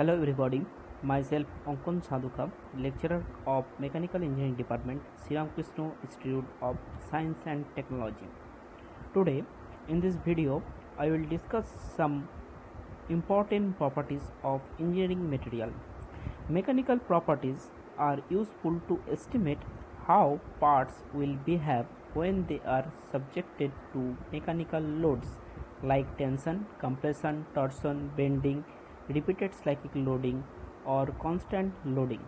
Hello everybody, myself Ankon Sadhuka, lecturer of Mechanical Engineering Department, Sri Krishna Institute of Science and Technology. Today, in this video, I will discuss some important properties of engineering material. Mechanical properties are useful to estimate how parts will behave when they are subjected to mechanical loads like tension, compression, torsion, bending, repeated cyclic loading or constant loading.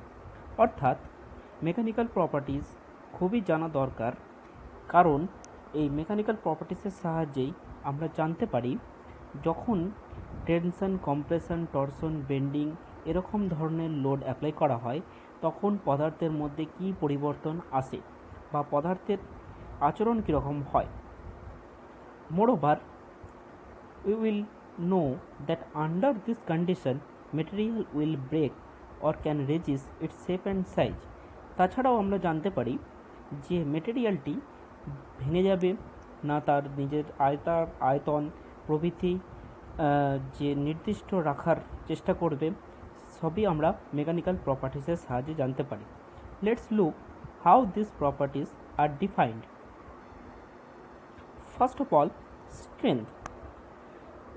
অর্থাৎ mechanical properties খুবই জানা দরকার, কারণ এই mechanical প্রপার্টিসের সাহায্যেই আমরা জানতে পারি যখন টেনশন, কম্প্রেশন, টরশন, বেন্ডিং এরকম ধরনের লোড অ্যাপ্লাই করা হয় তখন পদার্থের মধ্যে কী পরিবর্তন আসে বা পদার্থের আচরণ কীরকম হয়। Moreover, we will know that under this condition material will break or can resist its shape and size. তাছাড়াও আমরা জানতে পারি যে মেটেরিয়ালটি ভেঙে যাবে না, তার নিজের আয়তন প্রভৃতি যে নির্দিষ্ট রাখার চেষ্টা করবে, সবই আমরা মেকানিক্যাল প্রপার্টিসের সাহায্যে জানতে পারি। Let's look how this properties are defined. First of all, strength.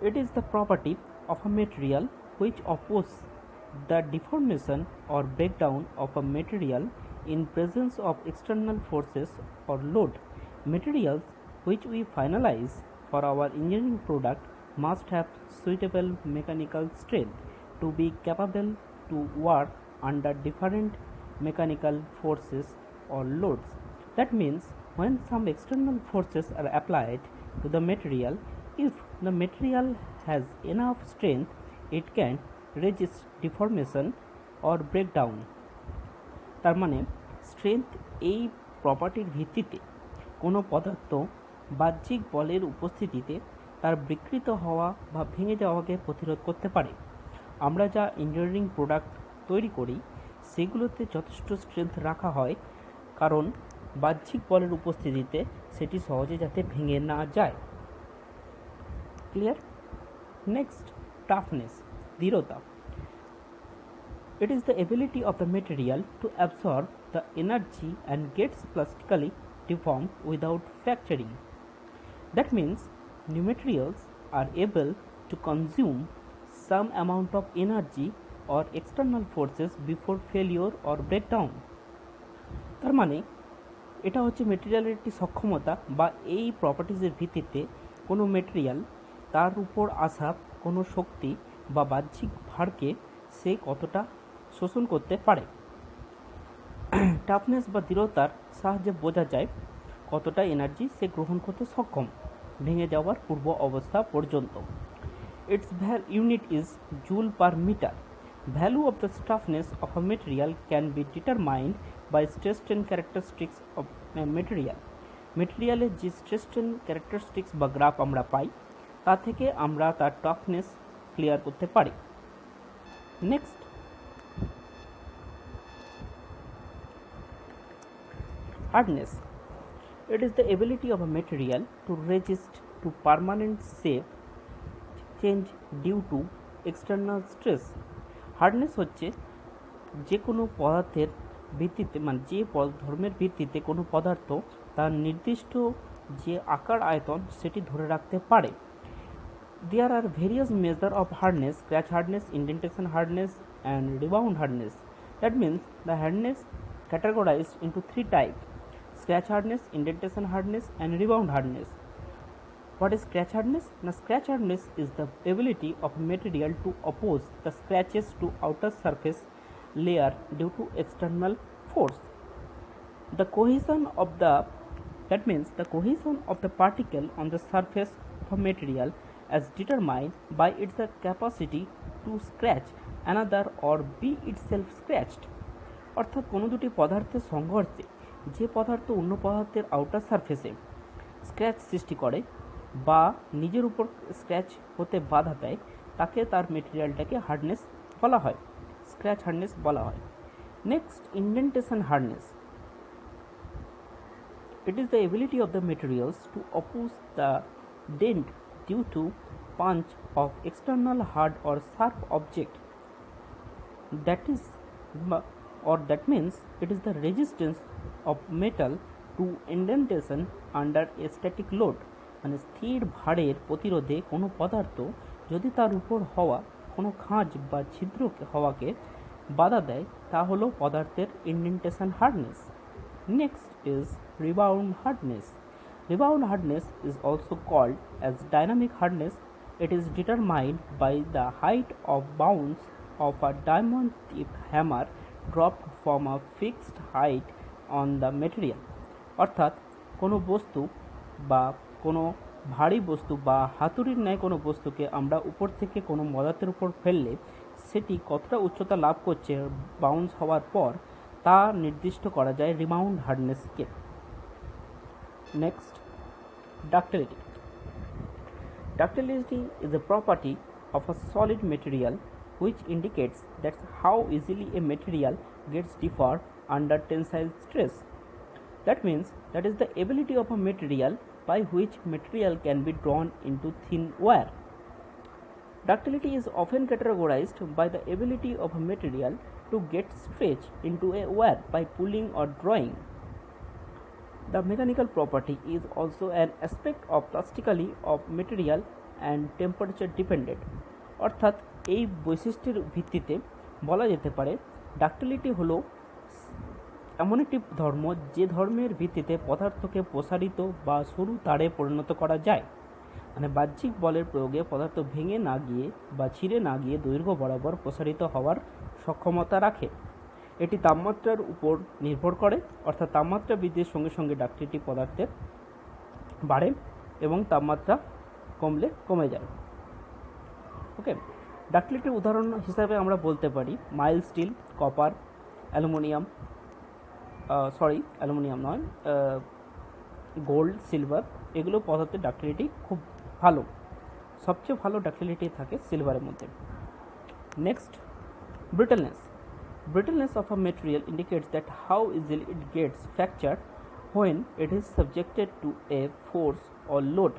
It is the property of a material which opposes the deformation or breakdown of a material in presence of external forces or load. Materials which we finalize for our engineering product must have suitable mechanical strength to be capable to work under different mechanical forces or loads. That means when some external forces are applied to the material, if the material has enough strength, it can resist deformation or breakdown. তার মানে strength এই প্রপার্টির ভিত্তিতে কোনো পদার্থ বাহ্যিক বলের উপস্থিতিতে তার বিকৃত হওয়া বা ভেঙে যাওয়াকে প্রতিরোধ করতে পারে। আমরা যা ইঞ্জিনিয়ারিং প্রোডাক্ট তৈরি করি সেগুলোতে যথেষ্ট স্ট্রেংথ রাখা হয়, কারণ বাহ্যিক বলের উপস্থিতিতে সেটি সহজে যাতে ভেঙে না যায়। Clear? Next, toughness, দৃঢ়তা. It is the ability of the material to absorb the energy and gets plastically deformed without fracturing. That means new materials are able to consume some amount of energy or external forces before failure or breakdown. তার মানে এটা হচ্ছে মেটেরিয়ালের একটি সক্ষমতা বা এই প্রপার্টিজের ভিত্তিতে কোনো মেটেরিয়াল তার উপর আসা কোনো শক্তি বা বাহ্যিক ভারকে সে কতটা শোষণ করতে পারে। টাফনেস বা দৃঢ়তার সাহায্যে বোঝা যায় কতটা এনার্জি সে গ্রহণ করতে সক্ষম ভেঙে যাওয়ার পূর্ব অবস্থা পর্যন্ত। Its unit is joule per meter. Value of the toughness of a material can be determined by stress strain characteristics of material. মেটেরিয়ালের যে স্ট্রেস স্ট্রেন ক্যারেক্টারিস্টিক্স বা গ্রাফ আমরা পাই তা থেকে আমরা তার টাফনেস ক্লিয়ার করতে পারি। Next, hardness. It is the ability of a material to resist to permanent shape change due to external stress. Hardness হচ্ছে যে কোনো পদার্থের ভিত্তিতে, মানে যে ধর্মের ভিত্তিতে কোনো পদার্থ তার নির্দিষ্ট যে আকার আয়তন সেটি ধরে রাখতে পারে। There are various measures of hardness: scratch hardness, indentation hardness, and rebound hardness. That means the hardness categorized into three types: scratch hardness, indentation hardness, and rebound hardness. What is scratch hardness? Now, scratch hardness is the ability of a material to oppose the scratches to outer surface layer due to external force. The cohesion of the particle on the surface of a material as determined by its capacity to scratch another or be itself scratched. অর্থাৎ কোনো দুটি পদার্থের সংঘর্ষে যে পদার্থ অন্য পদার্থের outer সারফেসে স্ক্র্যাচ সৃষ্টি করে বা নিজের উপর স্ক্র্যাচ হতে বাধা দেয় তাকে তার মেটেরিয়ালটাকে হার্ডনেস বলা হয়, স্ক্র্যাচ হার্ডনেস বলা হয়। Next, indentation hardness. It is the ability of the materials to oppose the dent due to punch of external hard or sharp object that is or that means it is the resistance of metal to indentation under a static load মানে স্থির ভারের প্রতিরোধে কোনো পদার্থ যদি তার উপর হওয়া কোনো খাঁজ বা ছিদ্র হওয়াকে বাধা দেয় তা হলো পদার্থের indentation hardness. Next is rebound hardness. Rebound hardness is also called as dynamic hardness. It is determined by the height of bounce of a diamond tip hammer dropped from a fixed height on the material. অর্থাৎ কোনো বস্তু বা কোনো ভারী বস্তু বা হাতুড়ির ন্যায় কোনো বস্তুকে আমরা উপর থেকে কোনো পদার্থের উপর ফেললে সেটি কতটা উচ্চতা লাভ করছে বাউন্স হওয়ার পর তা নির্দিষ্ট করা যায় rebound হার্ডনেসকে। Next, ductility. Ductility is a property of a solid material which indicates that how easily a material gets deformed under tensile stress. That means that is the ability of a material by which material can be drawn into thin wire. Ductility is often categorized by the ability of a material to get stretched into a wire by pulling or drawing. The mechanical property is also an aspect of plasticity of material and temperature dependent. অর্থাৎ এই বৈশিষ্ট্যের ভিত্তিতে বলা যেতে পারে ductility হলো এমন একটি ধর্ম যে ধর্মের ভিত্তিতে পদার্থকে প্রসারিত বা সরু তারে পরিণত করা যায়। মানে বাহ্যিক বলের প্রয়োগে পদার্থ ভেঙে না গিয়ে বা ছিঁড়ে না গিয়ে দৈর্ঘ্য বরাবর প্রসারিত হওয়ার সক্ষমতা রাখে। এটি তাপমাত্রার উপর নির্ভর করে, অর্থাৎ তাপমাত্রা বৃদ্ধির সঙ্গে সঙ্গে ডাক্টিলিটি পদার্থের বাড়ে এবং তাপমাত্রা কমলে কমে যায়। ওকে, ডাক্টিলিটির উদাহরণ হিসাবে আমরা বলতে পারি মাইল্ড স্টিল, কপার, অ্যালুমিনিয়াম নয়, গোল্ড, সিলভার, এগুলো পদার্থের ডাক্টিলিটি খুব ভালো। সবচেয়ে ভালো ডাক্টিলিটি থাকে সিলভারের মধ্যে। Next, ব্রিটলনেস. Brittleness of a material indicates that how easily it gets fractured when it is subjected to a force or load.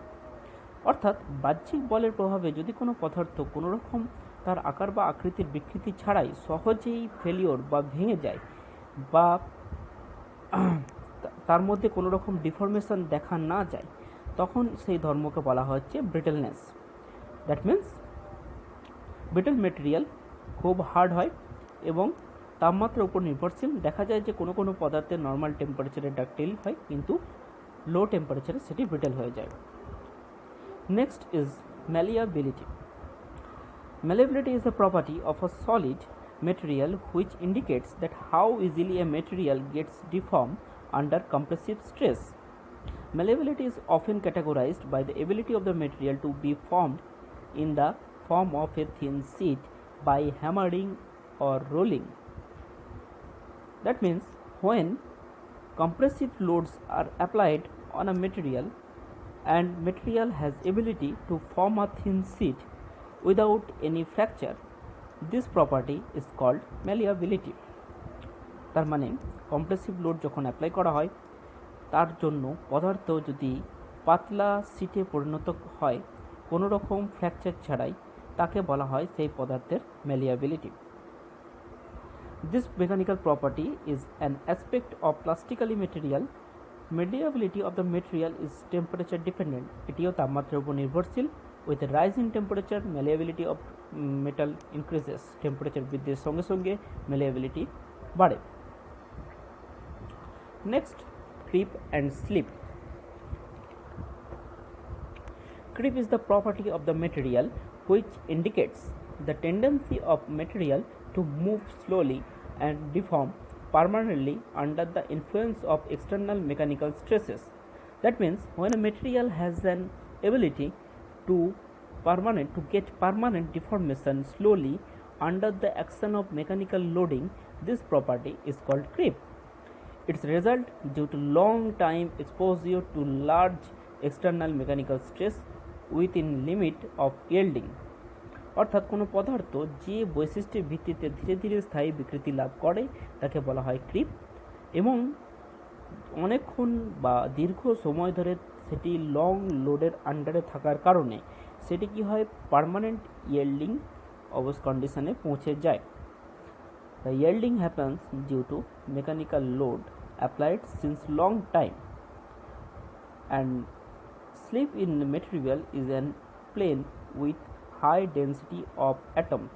অর্থাৎ বাহ্যিক বলের প্রভাবে যদি কোনো পদার্থ কোনো রকম তার আকার বা আকৃতির বিকৃতি ছাড়াই সহজেই ফেলিওর বা ভেঙে যায় বা তার মধ্যে কোনো রকম ডিফরমেশন দেখা না যায় তখন সেই ধর্মকে বলা হচ্ছে ব্রিটলনেস। দ্যাট মিন্স ব্রিটল মেটেরিয়াল খুব হার্ড হয় এবং তাপমাত্রার উপর নির্ভরশীল। দেখা যায় যে কোনো কোনো পদার্থের নর্মাল টেম্পারেচারে ডাক্টিল হয় কিন্তু লো টেম্পারেচারে সেটি ব্রিটেল হয়ে যায়। Next is malleability. Malleability is a property of a solid material which indicates that how easily a material gets deformed under compressive stress. Malleability is often categorized by the ability of the material to be formed in the form of a thin sheet by hammering or rolling. That means when compressive loads are applied on a material and material has ability to form a thin sheet without any fracture, this property is called malleability. তার মানে compressive load যখন apply করা হয় তার জন্য পদার্থ যদি পাতলা শীটে পরিণত হয় কোনো রকম ফ্র্যাকচার ছাড়াই তাকে বলা হয় সেই পদার্থের malleability. This mechanical property is an aspect of plasticity material. Malleability of the material is temperature dependent. এটিও তাপমাত্রার উপর নির্ভরশীল। With a rise in temperature, malleability of metal increases. Temperature বৃদ্ধির সঙ্গে সঙ্গে malleability বাড়ে। Next, creep and slip. Creep is the property of the material which indicates the tendency of material to move slowly and deform permanently under the influence of external mechanical stresses. That means when a material has an ability to get permanent deformation slowly under the action of mechanical loading, this property is called creep. Its result due to long time exposure to large external mechanical stress within limit of yielding. অর্থাৎ কোনো পদার্থ যে বৈশিষ্ট্যের ভিত্তিতে ধীরে ধীরে স্থায়ী বিকৃতি লাভ করে তাকে বলা হয় ক্রিপ এবং অনেকক্ষণ বা দীর্ঘ সময় ধরে সেটি লং লোডের আন্ডারে থাকার কারণে সেটি কি হয় পার্মানেন্ট ইয়েল্ডিং কন্ডিশনে পৌঁছে যায়। The yielding happens due to mechanical load applied since long time, and slip in material is a plane with high density of atoms.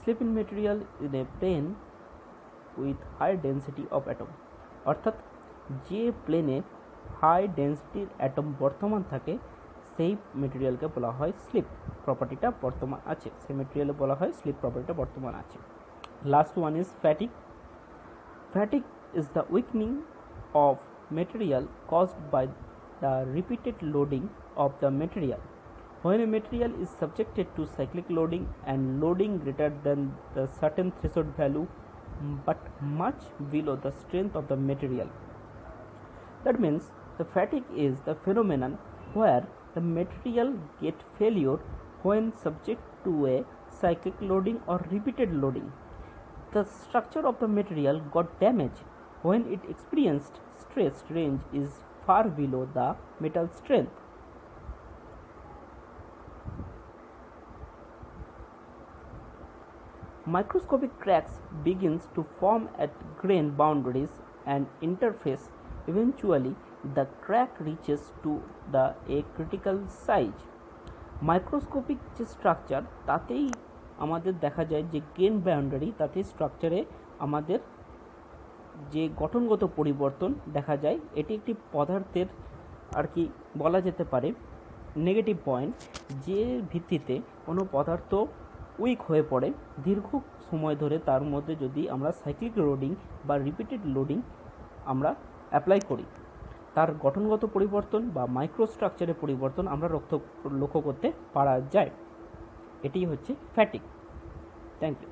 Slip in material is a plane with high density of atom, অর্থাৎ যে প্লেনে high ডেন্সিটির atom বর্তমান থাকে সেই মেটেরিয়ালকে বলা হয় slip প্রপার্টিটা বর্তমান আছে, সেই মেটেরিয়ালে বলা হয় স্লিপ প্রপার্টিটা বর্তমান আছে। Last one is fatigue. Fatigue is the weakening of material caused by the repeated loading of the material. When a material is subjected to cyclic loading and loading greater than the certain threshold value but much below the strength of the material, that means the fatigue is the phenomenon where the material get failure when subject to a cyclic loading or repeated loading. The structure of the material got damaged when it experienced stress range is far below the metal strength. Microscopic cracks begins to form at grain boundaries and interface. Eventually, the crack reaches to a critical size. Microscopic যে structure তাতেই আমাদের দেখা যায় যে grain boundary, তাতে স্ট্রাকচারে আমাদের যে গঠনগত পরিবর্তন দেখা যায়। এটি একটি পদার্থের আর কি বলা যেতে পারে নেগেটিভ পয়েন্ট, যে ভিত্তিতে কোনো পদার্থ উইক হয়ে পড়ে দীর্ঘ সময় ধরে, তার মধ্যে যদি আমরা সাইক্লিক লোডিং বা রিপিটেড লোডিং আমরা অ্যাপ্লাই করি, তার গঠনগত পরিবর্তন বা মাইক্রোস্ট্রাকচারের পরিবর্তন আমরা লক্ষ্য করতে পারা যায়। এটি হচ্ছে ফ্যাটিক। Thank you.